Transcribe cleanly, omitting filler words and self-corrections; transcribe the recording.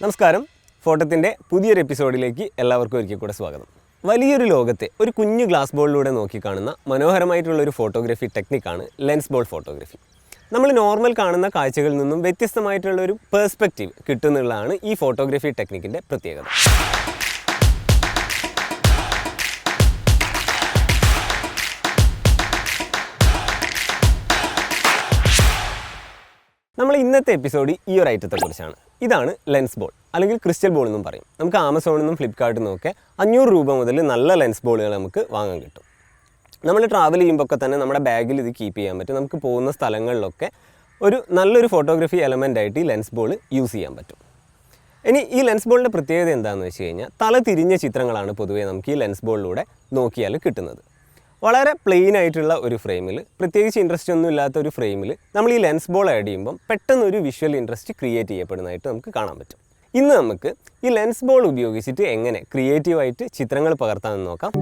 നമസ്കാരം, ഫോട്ടത്തിൻ്റെ പുതിയൊരു എപ്പിസോഡിലേക്ക് എല്ലാവർക്കും ഒരിക്കൽ കൂടെ സ്വാഗതം. വലിയൊരു ലോകത്തെ ഒരു കുഞ്ഞു ഗ്ലാസ് ബോളിലൂടെ നോക്കിക്കാണുന്ന മനോഹരമായിട്ടുള്ളൊരു ഫോട്ടോഗ്രാഫി ടെക്നിക്കാണ് ലെൻസ് ബോൾ ഫോട്ടോഗ്രാഫി. നമ്മൾ നോർമൽ കാണുന്ന കാഴ്ചകളിൽ നിന്നും വ്യത്യസ്തമായിട്ടുള്ളൊരു പേഴ്സ്പെക്റ്റീവ് കിട്ടുന്നുള്ളതാണ് ഈ ഫോട്ടോഗ്രാഫി ടെക്നിക്കിൻ്റെ പ്രത്യേകത. നമ്മൾ ഇന്നത്തെ എപ്പിസോഡ് ഈ ഒരു ഐറ്റത്തെക്കുറിച്ചാണ്. ഇതാണ് ലെൻസ് ബോൾ അല്ലെങ്കിൽ ക്രിസ്റ്റൽ ബോൾ എന്നും പറയും. നമുക്ക് ആമസോണിൽ നിന്നും ഫ്ലിപ്കാർട്ടിൽ നിന്നൊക്കെ 500 രൂപ മുതൽ നല്ല ലെൻസ് ബോളുകൾ നമുക്ക് വാങ്ങാൻ കിട്ടും. നമ്മൾ ട്രാവൽ ചെയ്യുമ്പോൾ തന്നെ നമ്മുടെ ബാഗിൽ ഇത് കീപ്പ് ചെയ്യാൻ പറ്റും. നമുക്ക് പോകുന്ന സ്ഥലങ്ങളിലൊക്കെ നല്ലൊരു ഫോട്ടോഗ്രാഫി എലമെൻ്റ് ആയിട്ട് ഈ ലെൻസ് ബോൾ യൂസ് ചെയ്യാൻ പറ്റും. ഇനി ഈ ലെൻസ് ബോളിൻ്റെ പ്രത്യേകത എന്താണെന്ന് വെച്ച് കഴിഞ്ഞാൽ, തല തിരിഞ്ഞ ചിത്രങ്ങളാണ് പൊതുവേ നമുക്ക് ഈ ലെൻസ് ബോളിലൂടെ നോക്കിയാൽ കിട്ടുന്നത്. വളരെ പ്ലെയിൻ ആയിട്ടുള്ള ഒരു ഫ്രെയിമിൽ, പ്രത്യേകിച്ച് ഇൻട്രസ്റ്റ് ഒന്നും ഇല്ലാത്ത ഒരു ഫ്രെയിമിൽ നമ്മൾ ഈ ലെൻസ് ബോൾ ആഡ് ചെയ്യുമ്പം പെട്ടെന്നൊരു വിഷ്വൽ ഇൻട്രസ്റ്റ് ക്രിയേറ്റ് ചെയ്യപ്പെടുന്നതായിട്ട് നമുക്ക് കാണാൻ പറ്റും. ഇന്ന് നമുക്ക് ഈ ലെൻസ് ബോൾ ഉപയോഗിച്ചിട്ട് എങ്ങനെ ക്രിയേറ്റീവായിട്ട് ചിത്രങ്ങൾ പകർത്താമെന്ന് നോക്കാം.